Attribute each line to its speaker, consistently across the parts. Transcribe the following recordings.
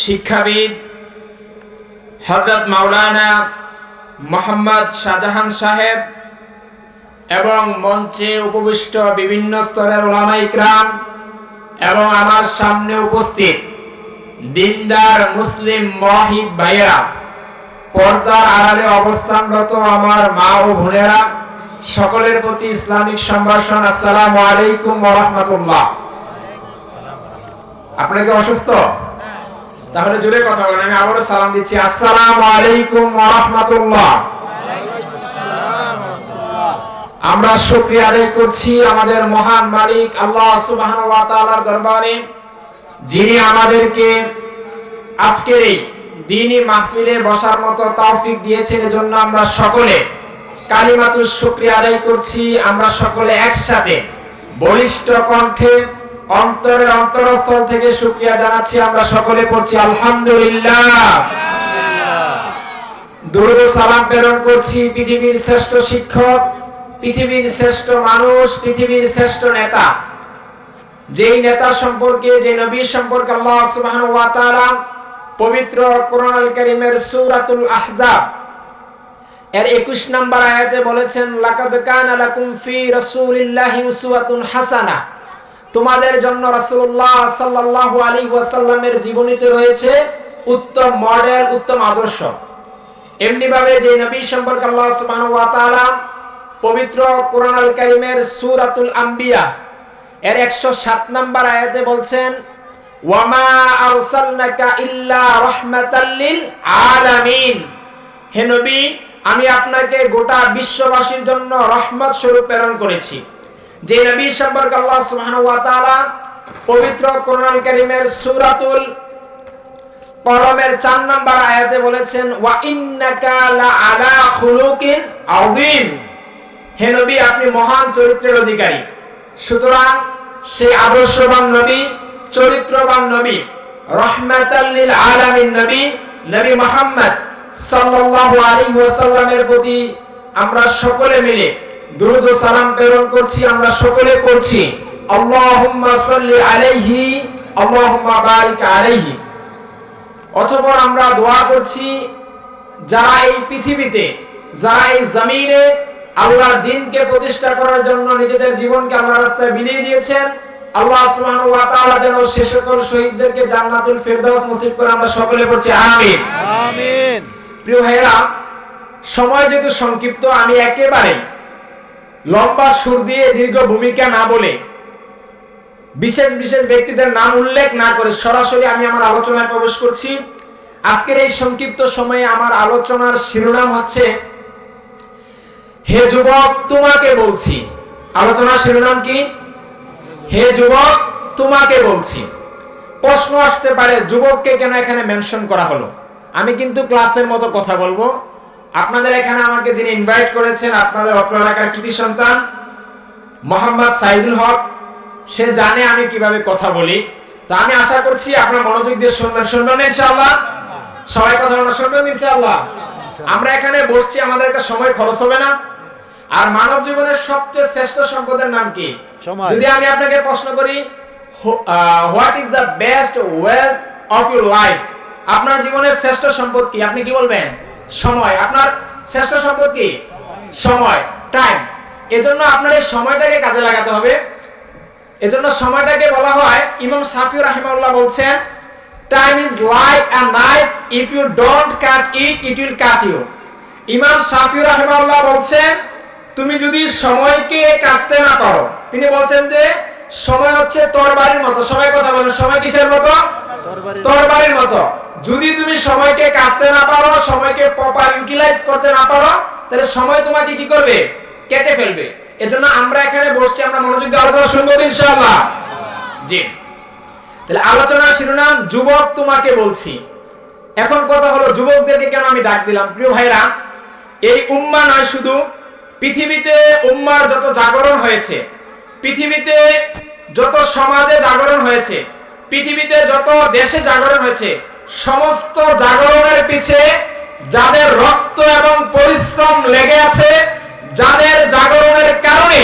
Speaker 1: শিক্ষাবিদ হযরত মাওলানা মোহাম্মদ শাহজাহান সাহেব এবং মঞ্চে উপবিষ্ট বিভিন্ন স্তরের উলামা ইকরাম এবং আমার সামনে উপস্থিত দিনদার মুসলিম মুওয়াহিদ ভাইয়েরা, পর্দার আড়ালে অবস্থানরত আমার মা ও বোনেরা, সকলের প্রতি ইসলামিক সম্ভাষণ আসসালামু আলাইকুম ওয়া রাহমাতুল্লাহ। আপনারা কি অসুস্থ? তাহলে জোরে কথা বলেন। আমি আবারও সালাম দিচ্ছি, আসসালামু আলাইকুম ওয়া রাহমাতুল্লাহ। আমরা শুকরিয়া আদায় করছি আমাদের মহান মালিক আল্লাহ সুবহানাহু ওয়া তাআলার দরবারে, যিনি আমাদেরকে আজকের এই দ্বীনি মাহফিলে বসার মতো তৌফিক দিয়েছেন। এজন্য আমরা সকলে কালিমাতুশ শুকরিয়া আদায় করছি। আমরা সকলে একসাথে বলিষ্ঠ কণ্ঠে অন্তরের অন্তরস্থল থেকে শুকরিয়া জানাচ্ছি। আমরা সকলে পড়ছি আলহামদুলিল্লাহ। দরুদ ও সালাম প্রেরণ করছি পৃথিবীর শ্রেষ্ঠ শিক্ষক, পৃথিবীর শ্রেষ্ঠ মানুষ, পৃথিবীর শ্রেষ্ঠ নেতা, যেই নেতা সম্পর্কে, যে নবী সম্পর্কে আল্লাহ সুবহানাহু ওয়া তাআলা পবিত্র কোরআনুল কারীমের সূরাতুল আহজাব এর 21 নম্বর আয়াতে বলেছেন, লাকাদ কানা লাকুম ফি রাসূলিল্লাহি উসওয়াতুন হাসানাহ। তোমাদের জন্য রাসূলুল্লাহ সাল্লাল্লাহু আলাইহি ওয়াসাল্লামের জীবনীতে রয়েছে উত্তম মডেল, উত্তম আদর্শ। এমনি ভাবে যে নবী সম্পর্কে আল্লাহ সুবহানাহু ওয়া তাআলা পবিত্র কোরআনুল কারীমের সূরাতুল আম্বিয়া এর 107 নম্বর আয়াতে বলছেন, ওয়ামা আরসালনাকা ইল্লা রাহমাতাল লিল আলামিন। হে নবী, আমি আপনাকে গোটা বিশ্ববাসীর জন্য রহমত স্বরূপ প্রেরণ করেছি। যে নবী সম্পর্কে আল্লাহ সুবহানাহু ওয়া তাআলা পবিত্র কোরআনুল কারীমের সূরাতুল কলমের 4 নম্বর আয়াতে বলেছেন, ওয়া ইন্নাকা লা আলা খুলুকিন আযীম। হে নবী, আপনি মহান চরিত্রের অধিকারী। সুতরাং সেই আদর্শবান নবী, চরিত্রবান নবী, রাহমাতাল লিল আলামিন নবী, নবী মুহাম্মদ সাল্লাল্লাহু আলাইহি ওয়াসাল্লামের প্রতি আমরা সকলে মিলে দরুদ ও সালাম প্রেরণ করছি। আমরা সকলে পড়ছি আল্লাহুম্মা সাল্লি আলাইহি আল্লাহুম্মা বারিক আলাইহি। অতঃপর আমরা দোয়া করছি, যারা এই পৃথিবীতে, যারা এই জমিনে আল্লাহর দ্বীনকে প্রতিষ্ঠা করার জন্য নিজেদের জীবনকে আল্লাহর রাস্তায় বিলিয়ে দিয়েছেন, আল্লাহ সুবহানাহু ওয়া তাআলা যেন সে সকল শহীদদেরকে জান্নাতুল ফেরদাউস নসিব করে। আমরা সকলে পড়ছি আমিন আমিন। প্রিয় ভাইরা, সময় যেহেতু সংক্ষিপ্ত, আমি একেবারে লম্বা সুর দিয়ে দীর্ঘ ভূমিকা না বলে, বিশেষ বিশেষ ব্যক্তিদের নাম উল্লেখ না করে সরাসরি আমি আমার আলোচনায় প্রবেশ করছি। আজকের এই সংক্ষিপ্ত সময়ে আমার আলোচনার শিরোনাম হচ্ছে, হে যুবক তোমাকে বলছি। আলোচনার শিরোনাম কি? হে যুবক তোমাকে বলছি। প্রশ্ন আসতে পারে, যুবককে কেন এখানে মেনশন করা হলো? আমি কিন্তু ক্লাসের মতো কথা বলবো। আপনাদের এখানে আমাকে যিনি ইনভাইট করেছেন, আপনাদের অত্র এলাকার কৃতি সন্তান মোহাম্মদ সাইদুল হক, সে জানে আমি কিভাবে কথা বলি। তো আমি আশা করছি আপনারা মনোযোগ দিয়ে শুনবেন ইনশাআল্লাহ। সবাই কথা বলা শুনবেন ইনশাআল্লাহ। আমরা এখানে বসছি, আমাদের একটা সময় খরচ হবে না। আর মানব জীবনের সবচেয়ে শ্রেষ্ঠ সম্পদের নাম কি? যদি আমি আপনাকে প্রশ্ন করি, what is the best wealth of your life, আপনার জীবনের শ্রেষ্ঠ সম্পদ কি? আপনি কি বলবেন? সময়। আপনার শ্রেষ্ঠ সম্পদ কি? সময়, টাইম। এজন্য আপনার এই সময়টাকে কাজে লাগাতে হবে। এজন্য সময়টাকে বলা হয়, ইমাম শাফি রাহিমাহুল্লাহ বলছেন, time is like a knife, if you don't cut it, it will cut you. ইমাম শাফি রাহিমাহুল্লাহ বলছেন, তুমি যদি সময়কে কাটতে না পারো, তিনি বলছেন যে সময় হচ্ছে তরবারির মতো। সবাই কথা বলেন, সময় কিসের মতো? তরবারির মতো। যদি তুমি সময়কে কাটতে না পারো, সময়কে প্রপার ইউটিলাইজ করতে না পারো, তাহলে সময় তোমাকে কি করবে? কেটে ফেলবে। এজন্য আমরা এখানে বসছি, আমরা মনোযোগ দিয়ে আলোচনা শুনবো ইনশাআল্লাহ। জি, তাহলে আলোচনার শিরোনাম যুবক তোমাকে বলছি। এখন কথা হলো, যুবকদেরকে কেন আমি ডাক দিলাম? প্রিয় ভাইরা, এই উম্মাহ নয়, শুধু পৃথিবীতে উম্মার যত জাগরণ হয়েছে, পৃথিবীতে যত সমাজে জাগরণ হয়েছে, পৃথিবীতে যত দেশে জাগরণ হয়েছে, সমস্ত জাগরণের পিছে যাদের রক্ত এবং পরিশ্রম লেগে আছে, যাদের জাগরণের কারণে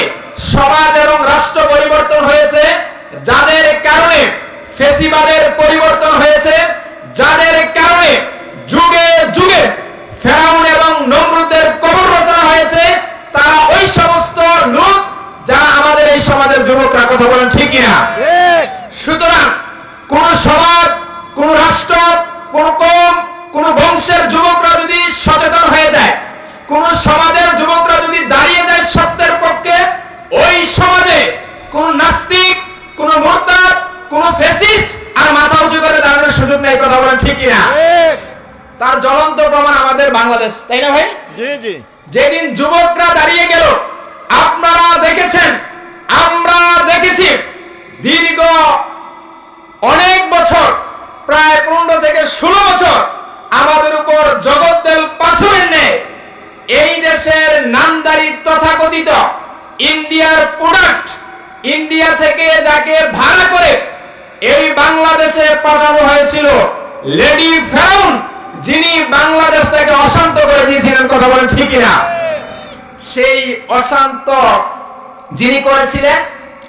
Speaker 1: সমাজ এবং রাষ্ট্র পরিবর্তন হয়েছে, যাদের কারণে ফেসিবাদের পরিবর্তন হয়েছে, যাদের কোন বংশের যুবকরা যদি সচেতন হয়ে যায়, কোন সমাজের যুবকরা যদি দাঁড়িয়ে যায় সত্যের পক্ষে, ওই সমাজে কোন নাস্তিক, কোন মুরতাদ, কোন ফ্যাসিস্ট আর মাথা উঁচু করে দাঁড়ানোর সুযোগ নেই। কথা বলেন ঠিক কিনা? তার জ্বলন্ত প্রমাণ আমাদের বাংলাদেশ, তাই না ভাই?
Speaker 2: জি জি।
Speaker 1: যেদিন যুবকরা দাঁড়িয়ে গেল, আপনারা দেখেছেন, আমরা দেখেছি, দীর্ঘ অনেক বছর, প্রায় 15 থেকে 16 বছর আমাদের উপর জগদ্দল পাথরের ন্যায় এই দেশের নামদারি তথাকথিত ইন্ডিয়ার প্রোডাক্ট, ইন্ডিয়া থেকে যাকে ভাড়া করে এই বাংলাদেশে পাঠানো হয়েছিল, লেডি ফেরাউন, যিনি বাংলাদেশটাকে অশান্ত করে দিয়েছিলেন। কথা বলেন ঠিক কিনা? সেই অশান্ত যিনি করেছিলেন,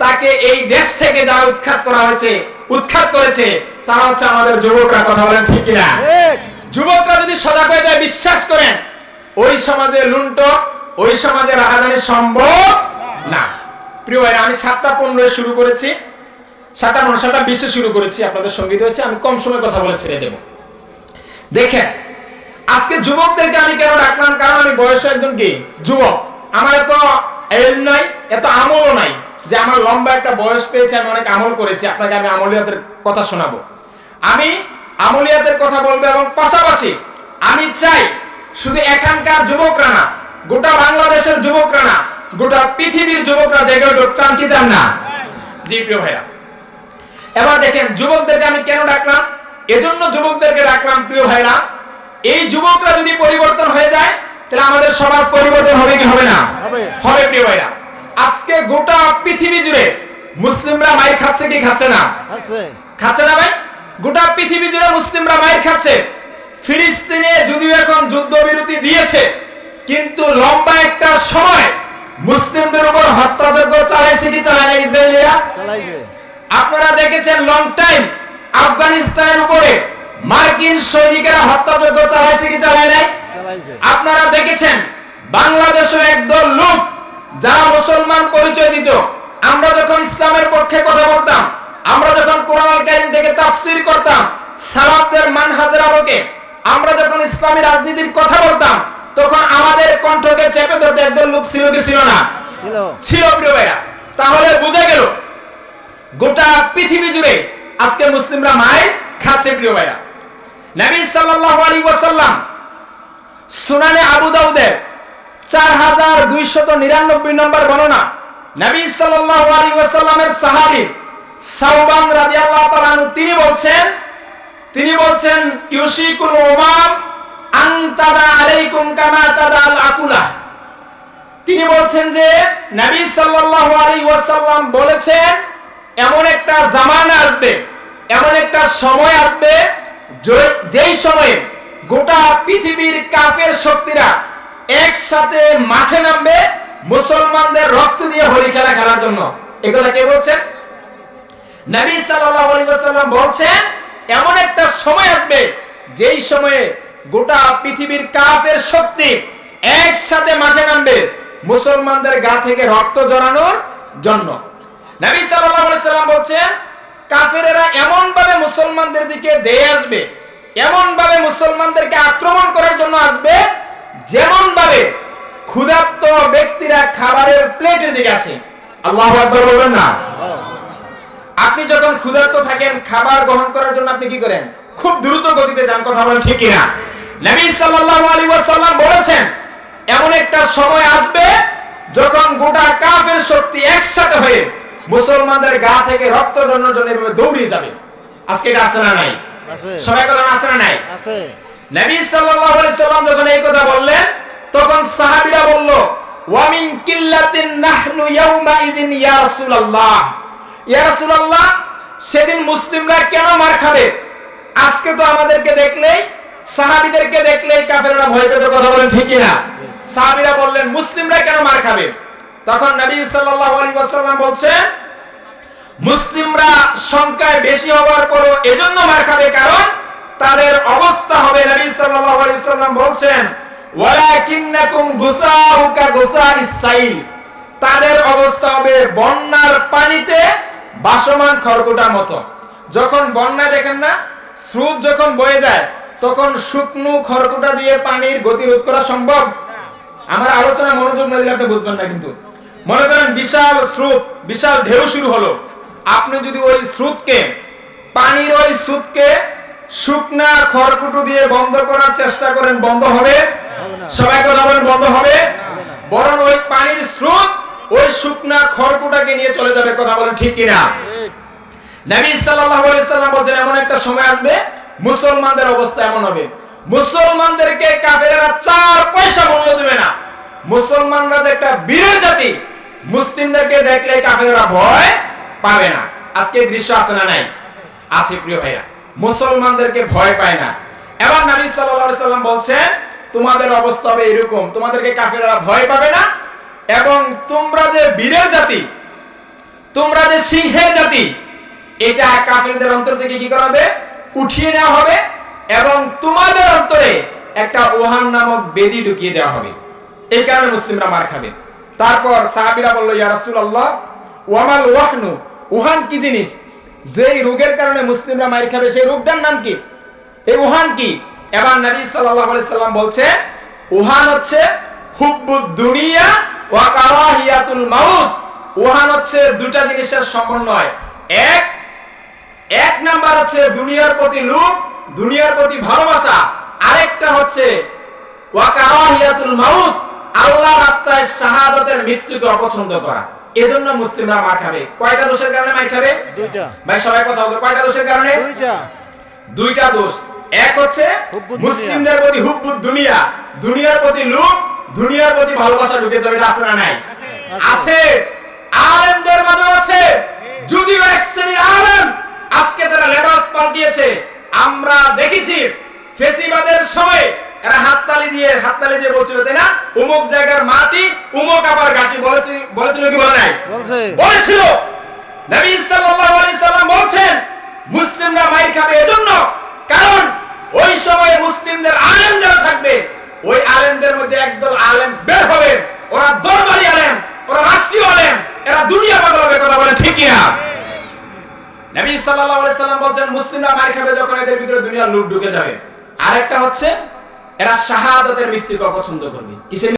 Speaker 1: তাকে এই দেশ থেকে যারা উৎখাত করেছে তারা হচ্ছে আমাদের যুবকরা। কথা বলেন ঠিক কিনা? যুবকরা যদি সজাগ হয়ে যায়, বিশ্বাস করেন, ওই সমাজে লুণ্ঠন, ওই সমাজে রাজধানী সম্ভব না। প্রিয় ভাইরা, আমি 7:15 শুরু করেছি, 7:20 শুরু করেছি, আপনাদের সঙ্গীত হয়েছে, আমি কম সময় কথা বলে ছেড়ে দেব। দেখেন, আজকে যুবকদেরকে আমি কেন ডাকলাম? কারণ আমি বয়সে একজন কি যুবক, আমার এত এলম নাই, এত আমলও নাই যে আমার লম্বা একটা বয়স পেয়েছে, আমি অনেক আমল করেছি। আপনাকে আমি আমলিয়াতের কথা শোনাবো, আমি আমলিয়াতের কথা বলবো, এবং পাশাপাশি আমি চাই শুধু এখানকার যুবকরা না, গোটা বাংলাদেশের যুবকরা না, গোটা পৃথিবীর যুবকরা জেগে উঠুক। চান কি চান না? জি প্রিয় ভাইরা, এবার দেখেন যুবকদেরকে আমি কেন ডাকলাম? এজন্য যুবকদেরকে ডাকলাম প্রিয় ভাইরা, এই যুবকরা যদি পরিবর্তন হয়ে যায়, তাহলে আমাদের সমাজ পরিবর্তন হবে কি হবে না? হবে প্রিয় ভাইরা। আজকে গোটা পৃথিবী জুড়ে মুসলিমরা মাইর খাচ্ছে কি খাচ্ছে না? খাচ্ছে না ভাই? গোটা পৃথিবী জুড়ে মুসলিমরা মাইর খাচ্ছে। ফিলিস্তিনে যদিও এখন যুদ্ধবিরতি দিয়েছে, কিন্তু লম্বা একটা সময় মুসলিমদের উপর হত্যাযজ্ঞ চালাইছে কি চালায় না ইসরায়েলিরা? আপনারা দেখেছেন লং টাইম আফগানিস্তানের উপরে মার্কিন সৈনিকেরা হত্যাযজ্ঞ চালাইছে কি চালায় নাই? আপনারা দেখেছেন বাংলাদেশের একদল লোক যারা মুসলমান পরিচয় দিত, আমরা যখন ইসলামের পক্ষে কথা বলতাম, আমরা যখন কোরআনুল কারীম থেকে তাফসীর করতাম, সালাফদের মানহাজের আলোকে আমরা যখন ইসলামী রাজনীতির কথা বলতাম, তখন আমাদের কণ্ঠকে চেপে ধরতে একদল লোক ছিল কি ছিল না? ছিল প্রিয় ভাইরা। তাহলে বোঝা গেল গোটা পৃথিবী জুড়ে আজকে মুসলিমরা মাইর খাচ্ছে প্রিয় ভাইরা। নবী সাল্লাল্লাহু আলাইহি ওয়াসাল্লাম সুনানে আবু দাউদের 4299 নম্বর বর্ণনা, নবী সাল্লাল্লাহু আলাইহি ওয়াসাল্লামের সাহাবী সাওবান রাদিয়াল্লাহু তাআলা আনহু তিনি বলছেন ইউশিকুল উমাম আন তাদা আলাইকুম কামা তাদাল আকুলা। তিনি বলছেন যে নবী সাল্লাল্লাহু আলাইহি ওয়াসাল্লাম বলেছেন, এমন একটা জামানা আসবে, এমন একটা সময় আসবে, যেই সময়ে গোটা পৃথিবীর কাফের শক্তিরা একসাথে মাঠে নামবে মুসলমানদের রক্ত দিয়ে হোলি খেলা খেলার জন্য। এগুলা কে বলছেন? নবী সাল্লাল্লাহু আলাইহি ওয়াসাল্লাম বলছেন, এমন একটা সময় আসবে যেই সময়ে গোটা পৃথিবীর কাফের শক্তি একসাথে মাঠে নামবে মুসলমানদের গা থেকে রক্ত ঝরানোর জন্য। নবী সাল্লাল্লাহু আলাইহি ওয়াসাল্লাম বলছেন, কাফেরেরা এমন ভাবে মুসলমানদের দিকে ধেয়ে আসবে, এমন ভাবে মুসলমানদেরকে আক্রমণ করার জন্য আসবে, যেমন ভাবে ক্ষুধার্ত ব্যক্তিরা খাবারের প্লেটের দিকে আসে। আল্লাহু আকবার বলবেন না? আপনি যখন ক্ষুধার্ত থাকেন, খাবার গ্রহণ করার জন্য আপনি কি করেন? খুব দ্রুত গতিতে যান। কথা বলেন ঠিক কিনা? নবী সাল্লাল্লাহু আলাইহি ওয়াসাল্লাম বলেছেন, এমন একটা সময় আসবে যখন গোটা কাফের শক্তি একসাথে হয়ে মুসলমানদের গা থেকে রক্ত ঝরানোর জন্য এভাবে দৌড়িয়ে যাবে। আজকে এটা আছে না নাই? সবাই কথা আছে না নাই? আছে। নবী সাল্লাল্লাহু আলাইহি ওয়াসাল্লাম যখন এই কথা বললেন, তখন সাহাবীরা বলল, ওয়া মিন কিল্লাতিন নাহনু ইয়াউমা ইদিন ইয়া রাসূলুল্লাহ। ইয়া রাসূলুল্লাহ, সেদিন মুসলিমরা কেন মার খাবে? আজকে তো আমাদেরকে দেখলেই, সাহাবীদেরকে দেখলেই কাফেররা ভয় পেত। কথা বলেন ঠিক কিনা? সাহাবীরা বললেন, মুসলিমরা কেন মার খাবে? তখন নবী সাল্লাল্লাহু আলাইহি ওয়াসাল্লাম বলছেন, মুসলিমরা সংখ্যায় বেশি হওয়ার পরও এজন্য মার খাবে, কারণ তাদের অবস্থা হবে, নবী সাল্লাল্লাহু আলাইহি ওয়াসাল্লাম বলছেন, ওয়ালাকিন্নাকুম গুসাউ কা গুসাইস সাইল। তাদের অবস্থা হবে বন্যার পানিতে ভাসমান খড়কুটার মতো। যখন বন্যা দেখেন না,
Speaker 2: স্রোত যখন বয়ে যায় তখন শুকনো খড়কুটা দিয়ে পানির গতি রোধ করা সম্ভব? আমার আলোচনা মনোযোগ না দিলে আপনি বুঝবেন না। কিন্তু মনে করেন বিশাল স্রোত, বিশাল ঢেউ শুরু হলো, আপনি যদি ওই স্রোতকে, পানির ওই স্রোতকে শুকনা খড়কুটো দিয়ে বন্ধ করার চেষ্টা করেন, বন্ধ হবে? সবাই কথা বলেন, বন্ধ হবে? বরং ওই পানির স্রোত ওই শুকনা খড়কুটাকে নিয়ে চলে যাবে। কথা বলেন ঠিক কিনা? নবী সাল্লাল্লাহু আলাইহি সাল্লাম বলেন এমন একটা সময় আসবে মুসলমানদের অবস্থা এমন হবে, মুসলমানদেরকে কাফেররা 4 পয়সা মূল্য দেবে না। মুসলমানরা যে একটা বীরের জাতি, মুসলিমদেরকে দেখলে কাফেররা ভয় পাবে না। আজকে দৃশ্য আছে না নাই? আছে প্রিয় ভাইরা, মুসলমানদেরকে ভয় পায় না। এবার নবী সাল্লাল্লাহু আলাইহি সাল্লাম বলছেন তোমাদের অবস্থা হবে এরকম, তোমাদেরকে কাফেররা ভয় পাবে না, এবং তোমরা যে বীরের জাতি, তোমরা যে সিংহের জাতি, এটা কাফেরদের অন্তর থেকে কি করা হবে? উঠিয়ে নেওয়া হবে, এবং তোমাদের অন্তরে একটা ওহান নামক বেদি ঢুকিয়ে দেওয়া হবে। এই কারণে মুসলিমরা মার খাবে। তারপর সাহাবীরা বলল, ইয়া রাসূলুল্লাহ ওয়ামাল ওয়াহনু, ওহান কি জিনিস? যেই রোগের কারণে মুসলিমরা মার খাবে সেই রোগটার নাম কি? এই ওহান কি? এবার নবী সাল্লাল্লাহু আলাইহি সাল্লাম বলছে ওহান হচ্ছে হুব্বুদ দুনিয়া ওয়া কারাহিয়াতুল মাউত। ওহান হচ্ছে দুটা জিনিসের সমন্বয়। এক নাম্বার হচ্ছে দুনিয়ার প্রতি লোভ, দুনিয়ার প্রতি ভালোবাসা। আরেকটা হচ্ছে ওয়া কারাহিয়াতুল মাউত, আল্লাহর রাস্তায় শাহাদাতের মৃত্যুকে অপছন্দ করা। এজন্য মুসলিমরা মার খাবে। কয়টা দোষের কারণে মার খাবে? দুইটা। ভাই সবাই কথা বলতে, কয়টা দোষের কারণে? দুইটা দোষ। এক হচ্ছে মুসলিমদের প্রতি হুব্বুদ দুনিয়া, দুনিয়ার প্রতি লোভ, দুনিয়ার প্রতি ভালোবাসা ঢুকে যাবে। এটা আছে না নাই? আছে। আলেমদের মাঝে আছে, যদিও এক শ্রেণীর আলেম আজকে তারা লেবাস পাল্টিয়েছে। আমরা দেখেছি ফেসিবাদের সময় এরা হাততালি দিয়ে বলছিল, তাই না, অমুক জায়গার মাটি অমুক আবার গাটি। বলেছিল কি বলে নাই? বলেছিল। নবী সাল্লাল্লাহু আলাইহি সাল্লাম বলছেন মুসলিমরা মাইর খাবে এজন্য, কারণ ওই সময় মুসলিমদের আলেম যারা থাকবে, ওই আলেমদের মধ্যে একদল আলেম বের হবে, ওরা দরবারি আলেম, ওরা রাষ্ট্রীয় আলেম, এরা দুনিয়া পাগল হবে। কথা বলে ঠিক কিনা? নবী সাল্লাল্লাহু আলাইহি সাল্লাম বলেন মুসলিমরা মার খাবে যখন এদের ভিতরে দুনিয়ার লোভ ঢুকে যাবে। আরেকটা হচ্ছে এরা শাহাদাতের মৃত্যুকে অপছন্দ করবে। কিসের?